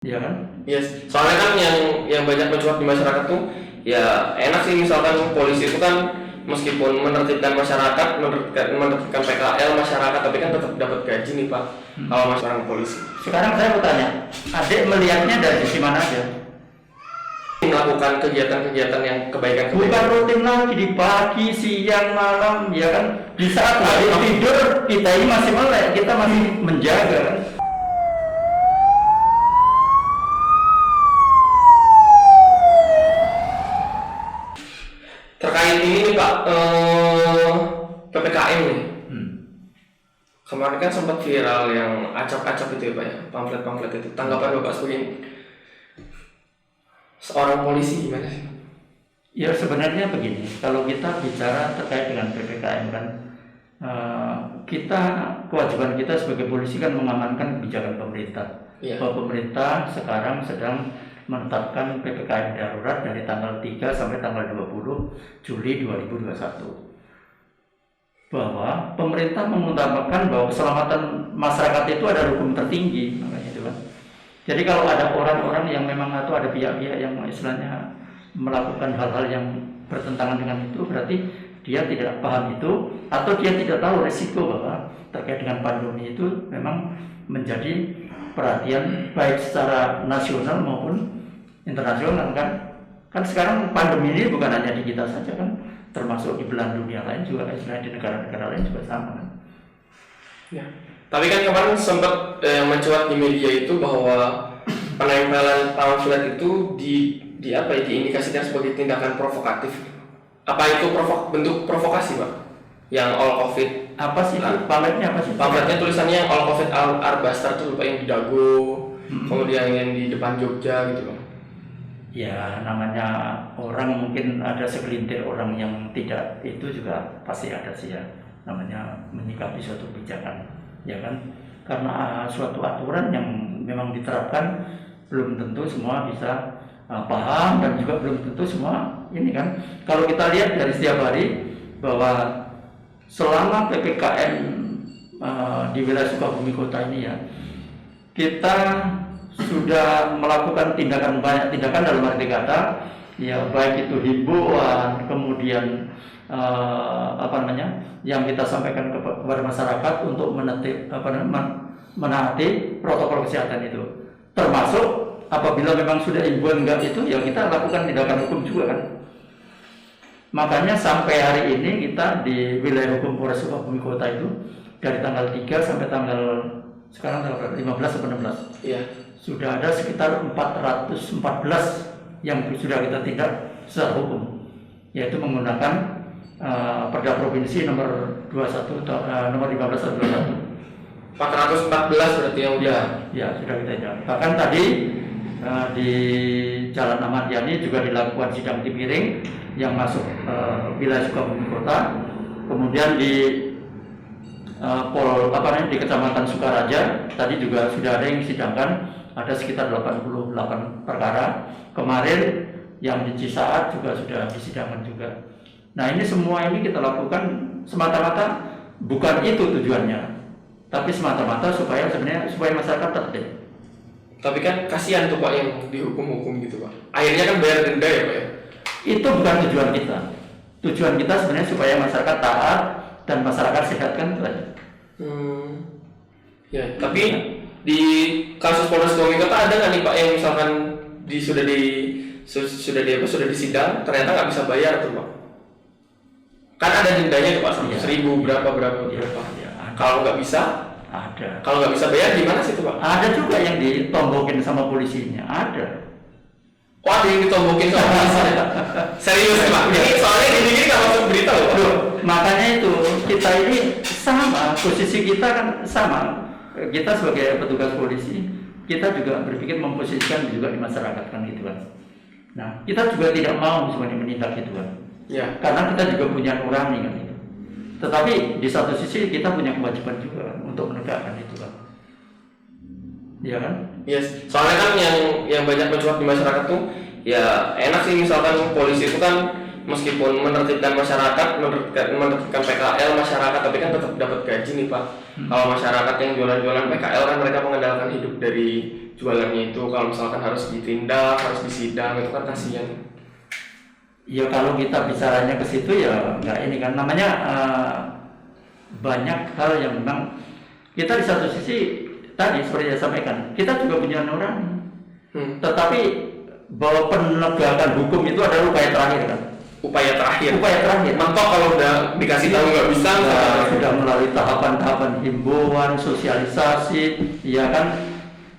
Iya kan? Yes, soalnya kan yang banyak mencuat di masyarakat tuh ya enak sih, misalkan polisi itu kan meskipun menertibkan masyarakat, menertibkan PKL masyarakat, tapi kan tetap dapat gaji nih Pak. Kalau masyarakat polisi Sekarang saya mau tanya, adik melihatnya dari sisi mana aja? melakukan kegiatan-kegiatan yang Bukan kebaikan-kebaikan. rutin lagi di pagi, siang, malam, ya kan? Di saat adik tidur, kita ini masih melek, kita masih menjaga kan? Terkait ini nih Pak, PPKM nih. Kemarin kan sempat viral yang acap-acap itu ya Pak ya, pamflet-pamflet itu. Tanggapan Bapak sebagai seorang polisi gimana sih? Ya sebenarnya begini, kalau kita bicara terkait dengan PPKM kan, kita kewajiban kita sebagai polisi kan mengamankan kebijakan pemerintah. Iya. Bahwa pemerintah sekarang sedang menetapkan PPKM darurat dari tanggal 3 sampai tanggal 20 Juli 2021. Bahwa pemerintah mengutamakan bahwa keselamatan masyarakat itu ada hukum tertinggi, makanya itu kan. Jadi kalau ada orang-orang yang memang atau ada pihak-pihak yang istilahnya melakukan hal-hal yang bertentangan dengan itu, berarti dia tidak paham itu atau dia tidak tahu resiko bahwa terkait dengan pandemi itu memang menjadi perhatian baik secara nasional maupun internasional kan. Kan sekarang pandemi ini bukan hanya di kita saja kan, termasuk di belahan dunia lain juga, istilahnya di negara-negara lain juga sama kan. Ya. Tapi kan kemarin sempat mencuat di media itu bahwa penempelan pamflet itu di apa ya, diindikasikan sebagai tindakan provokatif. Apa itu bentuk provokasi Pak? Yang all covid Apa sih itu? Pamfletnya apa sih? pamfletnya tulisannya yang all covid Arbastar tuh lupa, yang di Dago, kemudian yang di depan Jogja gitu Pak. Ya namanya orang, mungkin ada segelintir orang yang tidak, itu juga pasti ada sih ya, namanya menyikapi suatu kebijakan ya kan, karena suatu aturan yang memang diterapkan belum tentu semua bisa paham, dan juga belum tentu semua ini kan. Kalau kita lihat dari setiap hari bahwa selama PPKM di wilayah Sukabumi Kota ini ya, kita sudah melakukan banyak tindakan dalam arti kata ya, baik itu himbauan, kemudian yang kita sampaikan kepada masyarakat untuk menaati protokol kesehatan itu, termasuk apabila memang sudah himbauan enggak itu ya kita lakukan tindakan hukum juga kan. Makanya sampai hari ini kita di wilayah hukum Polres Sukabumi Kota itu dari tanggal 3 sampai tanggal sekarang tanggal 15 sampai 16. Iya. Sudah ada sekitar 414 yang sudah kita tindak secara hukum, yaitu menggunakan Perda Provinsi nomor 21 nomor 15 tahun 21. 414 berarti yang udah. Ya sudah kita tindak. Bahkan tadi di Jalan Ahmad Yani juga dilakukan sidang tipiring yang masuk wilayah Sukabumi Kota, kemudian di di Kecamatan Sukaraja tadi juga sudah ada yang disidangkan, ada sekitar 88 perkara. Kemarin yang di Cisaat juga sudah disidangkan juga. Nah ini semua ini kita lakukan semata-mata bukan itu tujuannya, tapi semata-mata supaya masyarakat tertib. Tapi kan kasihan tuh Pak yang dihukum-hukum gitu Pak. Akhirnya kan bayar denda ya Pak ya. Itu bukan tujuan kita. Tujuan kita sebenarnya supaya masyarakat taat dan masyarakat sehat kan itu aja. Ya, tapi di kasus Polres Sukabumi Kota ada nggak nih Pak yang misalkan sudah disidang ternyata nggak bisa bayar tuh Pak? Kan ada dendanya tuh Pak, Iya. 1.000 berapa. Ya, Kalau nggak bisa, ada. kalau nggak bisa bayar gimana sih tuh Pak? Ada juga yang ditombokin sama polisinya, ada. Oh, ada yang ditombokin sama polisi. Serius Pak? Ini soalnya gini-gini nggak masuk berita loh Pak. Loh, makanya itu kita ini sama, posisi kita kan sama. Kita sebagai petugas polisi, kita juga berpikir memposisikan juga di masyarakat kan gitu kan. Nah, kita juga tidak mau sebenarnya menindak itu kan. Ya. Karena kita juga punya nurani kan itu. Tetapi di satu sisi kita punya kewajiban juga kan, untuk menegakkan itu kan. Iya kan? Yes. Soalnya kan yang banyak mencuat di masyarakat tuh ya enak sih, misalkan polisi itu kan meskipun menertibkan masyarakat, menertibkan PKL masyarakat, tapi kan tetap dapat gaji nih Pak. Kalau masyarakat yang jualan-jualan PKL kan mereka mengandalkan hidup dari jualannya itu kalau misalkan harus ditindak, harus disidang, itu kan kasihan. Ya kalau kita bicaranya ke situ ya nggak ini kan namanya banyak hal yang memang kita di satu sisi tadi seperti saya sampaikan kita juga punya nurani, tetapi bahwa penegakan hukum itu adalah upaya terakhir kan. Upaya terakhir. Mentok kalau udah dikasih tahu nggak bisa, sudah melalui tahapan-tahapan himbauan, sosialisasi, ya kan.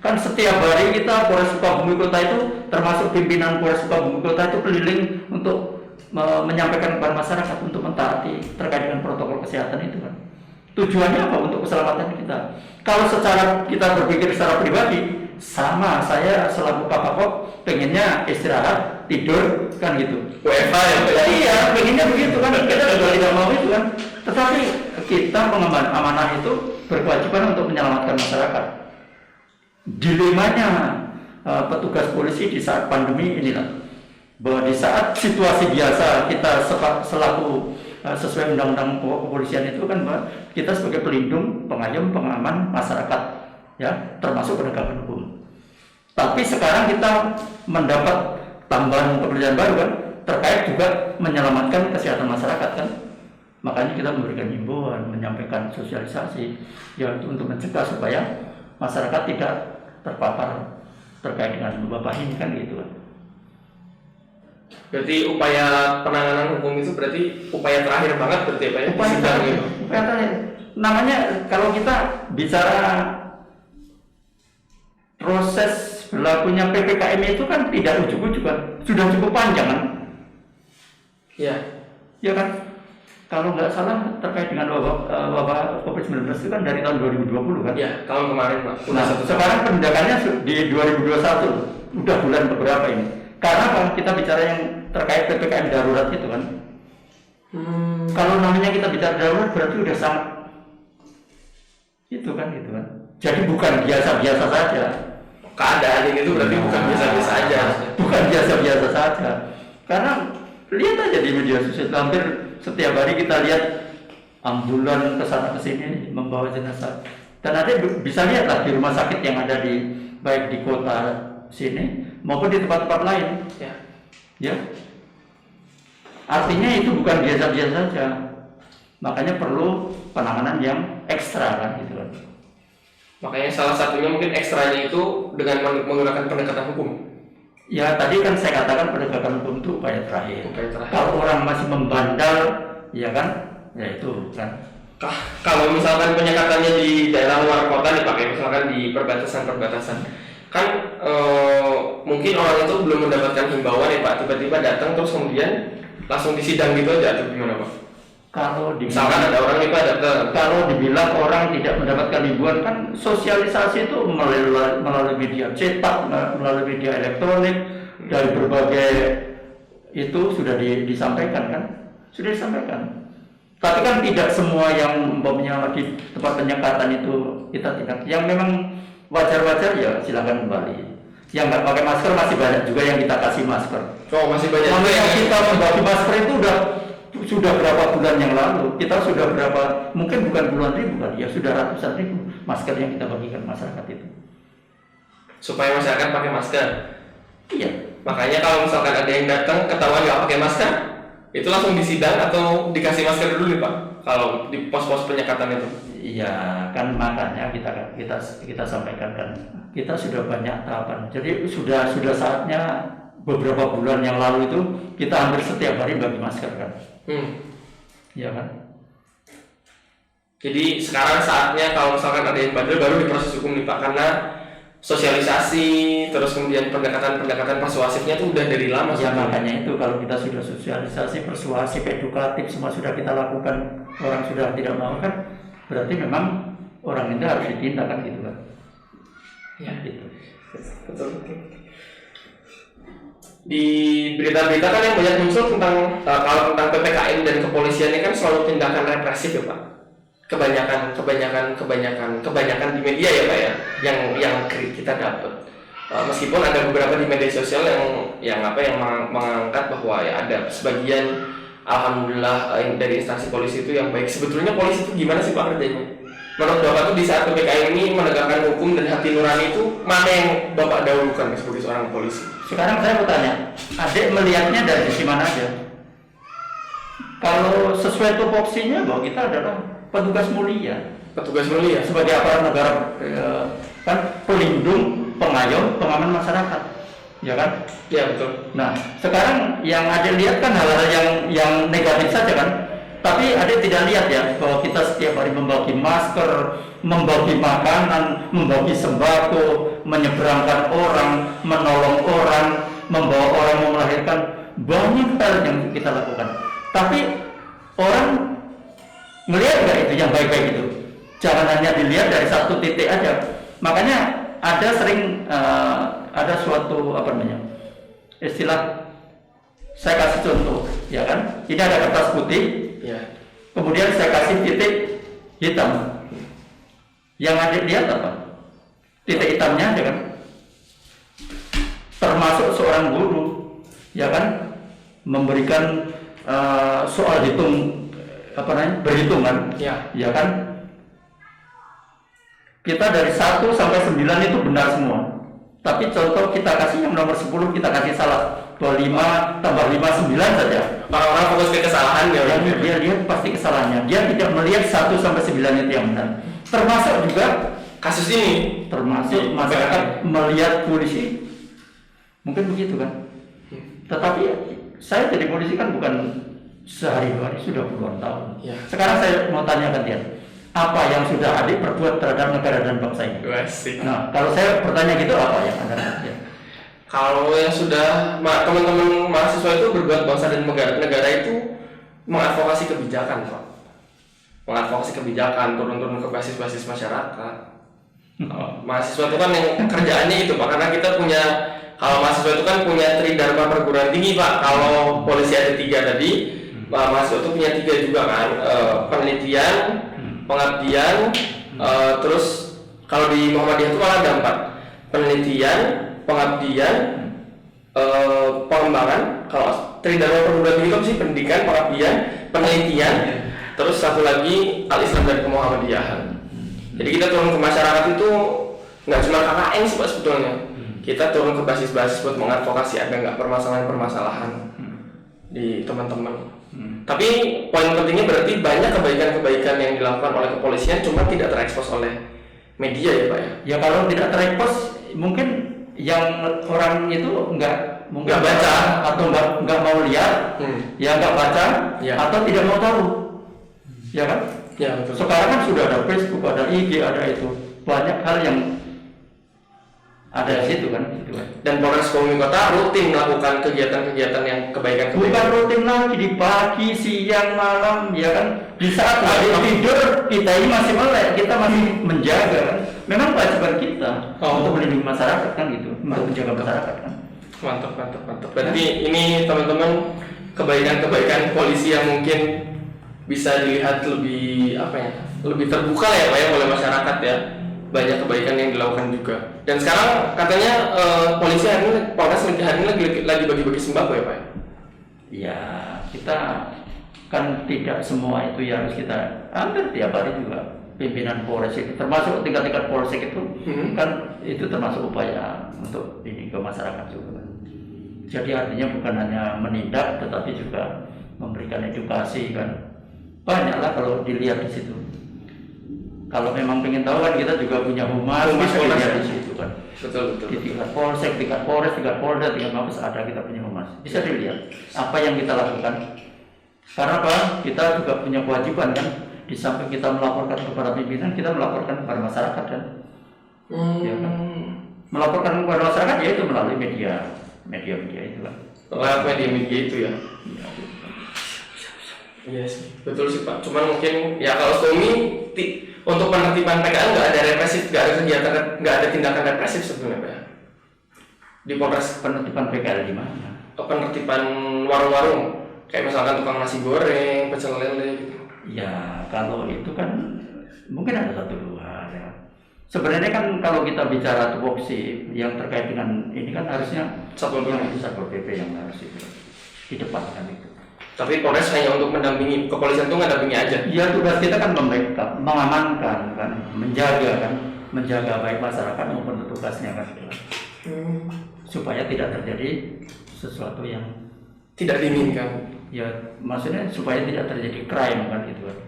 Kan setiap hari kita Polres Sukabumi Kota itu termasuk pimpinan Polres Sukabumi Kota itu keliling untuk menyampaikan kepada masyarakat untuk mentaati terkait dengan protokol kesehatan itu kan. Tujuannya apa? Untuk keselamatan kita. Kalau secara kita berpikir secara pribadi, sama saya selaku Kapakop pengennya istirahat, tidur kan gitu. WFH ya? Iya, pengennya begitu kan. Kita juga tidak mau itu kan. Tetapi kita pengemban amanah itu berkewajiban untuk menyelamatkan masyarakat. Dilemanya petugas polisi di saat pandemi inilah bahwa di saat situasi biasa kita selaku sesuai undang-undang kepolisian itu kan bahwa kita sebagai pelindung, pengayom, pengaman masyarakat ya termasuk penegakan hukum. Tapi sekarang kita mendapat tambahan pekerjaan baru kan terkait juga menyelamatkan kesehatan masyarakat kan. Makanya kita memberikan himbauan, menyampaikan sosialisasi ya untuk mencegah supaya masyarakat tidak terpapar terkait dengan wabah ini kan gitu kan. Berarti upaya penanganan hukum itu berarti upaya terakhir banget berarti Pak ya? Upaya terakhir. Namanya kalau kita bicara proses berlakunya PPKM itu kan tidak ujuk-ujuk kan, sudah cukup panjang kan? Iya. Ya kan? Kalau nggak salah terkait dengan wabah COVID-19 itu kan dari tahun 2020 kan? Ya, tahun kemarin Pak. Nah, sekarang penindakannya di 2021, udah bulan beberapa ini. Karena kalau kita bicara yang terkait PPKM darurat itu kan, kalau namanya kita bicara darurat berarti udah sangat itu kan. Jadi bukan biasa-biasa saja. Keadaan ini tuh berarti bukan biasa-biasa saja. Bukan biasa-biasa saja. Karena lihat aja di media sosial hampir setiap hari kita lihat ambulan kesana kesini membawa jenazah. Dan ada bisa lihat lah di rumah sakit yang ada di baik di kota sini maupun di tempat-tempat lain. Ya. Artinya itu bukan biasa-biasa saja. Makanya perlu penanganan yang ekstra kan gitu kan. Makanya salah satunya mungkin ekstranya itu dengan menggunakan pendekatan hukum. Ya tadi kan saya katakan penegakan hukum itu upaya terakhir. Kalau orang masih membandal, ya kan, ya itu kan. Kalau misalkan penyekatannya di daerah luar kota dipakai, misalkan di perbatasan, kan mungkin orang itu belum mendapatkan himbauan ya Pak, tiba-tiba datang terus kemudian langsung disidang gitu aja, atau gimana Pak? Misalkan ada orang itu datang, kalau dibilang orang tidak mendapatkan himbauan kan sosialisasi itu melalui media cetak, melalui media elektronik dari berbagai itu sudah disampaikan kan, sudah disampaikan. Tapi kan tidak semua yang umpamanya di tempat penyekatan itu kita tindak. Yang memang wajar-wajar ya silakan kembali. Yang nggak pakai masker masih banyak juga yang kita kasih masker. Oh masih banyak. Yang kita membagi masker itu sudah berapa bulan yang lalu, kita sudah berapa, mungkin bukan puluhan ribu kali ya, sudah ratusan ribu masker yang kita bagikan masyarakat itu. Supaya masyarakat pakai masker. Iya. Makanya kalau misalkan ada yang datang ketahuan nggak pakai masker, itu langsung disidang atau dikasih masker dulu nih Pak? Kalau di pos-pos penyekatan itu. Iya, kan makanya kita sampaikan kan, kita sudah banyak tahapan. Jadi sudah saatnya beberapa bulan yang lalu itu kita hampir setiap hari bagi masker kan. Iya kan. Jadi sekarang saatnya kalau misalkan ada yang bandel baru diproses hukum nih Pak, karena sosialisasi terus kemudian pendekatan persuasifnya itu udah dari lama. Ya makanya itu kalau kita sudah sosialisasi, persuasif, edukatif semua sudah kita lakukan, orang sudah tidak mau kan, berarti memang orang itu harus ditindak kan gitu kan. Ya gitu. Betul. Di berita-berita kan yang banyak muncul tentang kalau tentang PPKM dan kepolisian ini kan selalu tindakan represif ya Pak. Kebanyakan di media ya Pak ya, yang kita dapat. Meskipun ada beberapa di media sosial yang mengangkat bahwa ya ada sebagian alhamdulillah dari instansi polisi itu yang baik. Sebetulnya polisi itu gimana sih Pak kerjanya? menurut Bapak tuh di saat PPKM ini menegakkan hukum dan hati nurani itu mana yang Bapak dahulukan sebagai seorang polisi? Sekarang saya mau tanya, adik melihatnya dari sisi mana aja? Kalau sesuai tupoksinya bahwa kita adalah petugas mulia, Petugas mulia. sebagai aparat negara, kan pelindung, pengayom, pengaman masyarakat, ya kan? Ya betul. Nah, sekarang yang adik lihat kan hal-hal yang negatif saja kan? Tapi adik tidak lihat ya bahwa kita setiap hari membagi masker, membagi makanan, membagi sembako, menyeberangkan orang, menolong orang, membawa orang mau melahirkan, banyak hal yang kita lakukan. Tapi orang melihat nggak itu yang baik-baik itu? Jangan hanya dilihat dari satu titik aja. Makanya ada sering ada suatu apa namanya istilah, saya kasih contoh, ya kan? Ini ada kertas putih. Ya. Kemudian saya kasih titik hitam. Yang adik lihat apa? Titik hitamnya aja kan? Termasuk seorang guru, ya kan? Memberikan soal hitung, apa namanya? Berhitungan, Ya. kan? Kita dari 1 sampai 9 itu benar semua. Tapi contoh kita kasih yang nomor 10 kita kasih salah. 25 tambah 5 9 saja. Orang-orang fokus ke kesalahan ya. Yang dia lihat pasti kesalahannya. Dia tidak melihat 1 sampai 9 itu yang benar. Termasuk juga Kasus ini termasuk masyarakat melihat polisi. Mungkin begitu kan. Tetapi saya jadi polisi kan bukan sehari dua hari, sudah puluhan tahun. Ya. Sekarang saya mau tanyakan dia, apa yang sudah adik perbuat terhadap negara dan bangsa ini? Asik. Nah, kalau saya bertanya gitu, apa yang Anda lihat? Kalau yang sudah teman-teman mahasiswa itu berbuat bangsa dan negara itu mengadvokasi kebijakan, Pak. Mengadvokasi kebijakan, turun-turun ke basis-basis masyarakat. Mahasiswa itu kan yang kerjaannya itu, Pak, karena kita punya, kalau mahasiswa itu kan punya tridharma perguruan tinggi, Pak. Kalau polisi ada 3 tadi, mahasiswa itu punya 3 juga kan, penelitian, pengabdian, terus kalau di Muhammadiyah itu malah ada 4, penelitian, pengabdian, pengembangan. Kalau tridharma perguruan tinggi itu sih pendidikan, pengabdian, penelitian, terus satu lagi al-Islam dan Muhammadiyahan. Jadi kita turun ke masyarakat itu nggak cuma KKN sih Pak sebetulnya. Kita turun ke basis-basis buat mengadvokasi ada nggak permasalahan-permasalahan di teman-teman. Tapi poin pentingnya berarti banyak kebaikan-kebaikan yang dilakukan oleh kepolisian cuma tidak terekspos oleh media ya Pak ya. Ya kalau tidak terekspos mungkin yang orang itu nggak baca atau nggak mau lihat, ya nggak baca atau tidak mau tahu, ya kan? Ya betul. Sekarang kan sudah ada Facebook, ada IG, ada itu banyak hal yang ada di situ kan, gitu kan. Dan Polres Sukabumi Kota rutin melakukan kegiatan-kegiatan yang kebaikan. Bukan rutin lagi di pagi, siang, malam, ya kan? Di saat adik tidur kita ini masih melek, kita masih menjaga kan. Memang kewajiban kita untuk melindungi masyarakat kan gitu, untuk menjaga masyarakat kan. Mantap. Berarti ini teman-teman kebaikan-kebaikan polisi yang mungkin bisa dilihat lebih lebih terbuka ya Pak ya oleh masyarakat ya. Banyak kebaikan yang dilakukan juga. Dan sekarang katanya polisi hari ini, Polres hari ini lagi bagi-bagi sembako ya Pak? Ya kita kan tidak semua itu ya harus kita hampir tiap hari juga pimpinan Polres itu termasuk tingkat-tingkat polsek itu kan itu termasuk upaya untuk ini ke masyarakat juga. Jadi artinya bukan hanya menindak tetapi juga memberikan edukasi kan. Banyaklah kalau dilihat di situ. Kalau memang pengen tahu kan kita juga punya humas bisa dilihat di situ kan. Betul. Di tingkat polsek, tingkat polres, tingkat polda, tingkat mabes ada kita punya humas. Bisa dilihat apa yang kita lakukan. Karena apa? Kita juga punya kewajiban kan. Di samping kita melaporkan kepada pimpinan, kita melaporkan kepada masyarakat kan. Ya kan? Melaporkan kepada masyarakat ya itu melalui media itu kan. Lewat media itu ya. Iya sih, betul sih Pak. Cuman mungkin ya kalau Sukabumi untuk penertiban PKL nggak ada represif, nggak ada kegiatan, nggak ada tindakan represif sebenarnya Pak. Di Polres Penertiban PKL di mana? Penertiban warung-warung, kayak misalkan tukang nasi goreng, pecel lele gitu. Ya kalau itu kan mungkin ada 1-2 hal ya. Sebenarnya kan kalau kita bicara tupoksi yang terkait dengan ini kan harusnya Satpol PP yang yang harus itu di depan kan itu. Tapi Polres hanya untuk mendampingi, kepolisian itu mendampingi aja. Ya tugas kita kan membackup, mengamankan kan, menjaga baik masyarakat maupun petugasnya kan, supaya tidak terjadi sesuatu yang Tidak diinginkan. ya maksudnya supaya tidak terjadi crime kan gitu kan.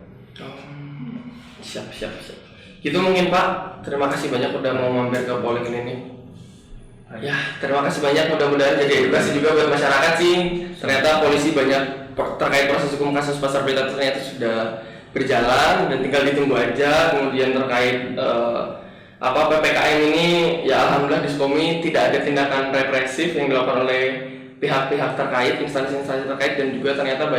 Siap. Itu mungkin Pak. Terima kasih banyak udah mau mampir ke Poliklinik. Ya, terima kasih banyak. Mudah-mudahan jadi edukasi juga buat masyarakat sih. Ternyata polisi banyak terkait proses hukum kasus Pasar Beta ternyata sudah berjalan dan tinggal ditunggu aja. Kemudian terkait PPKM ini, ya alhamdulillah di Sukomi tidak ada tindakan represif yang dilakukan oleh pihak-pihak terkait, instansi-instansi terkait, dan juga ternyata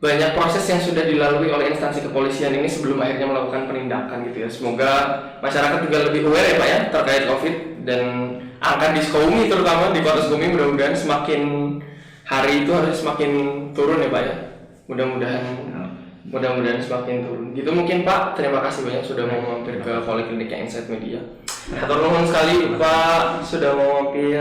banyak proses yang sudah dilalui oleh instansi kepolisian ini sebelum akhirnya melakukan penindakan gitu ya. Semoga masyarakat juga lebih aware ya Pak ya terkait COVID, dan angka di Sukomi terutama di kota Sukomi mudah-mudahan semakin hari itu harus semakin turun ya Pak ya. Mudah-mudahan semakin turun. Gitu mungkin Pak. Terima kasih banyak sudah mau mampir ke Poliklinik Insight Media. Hatur nuhun sekali Pak sudah mau mampir.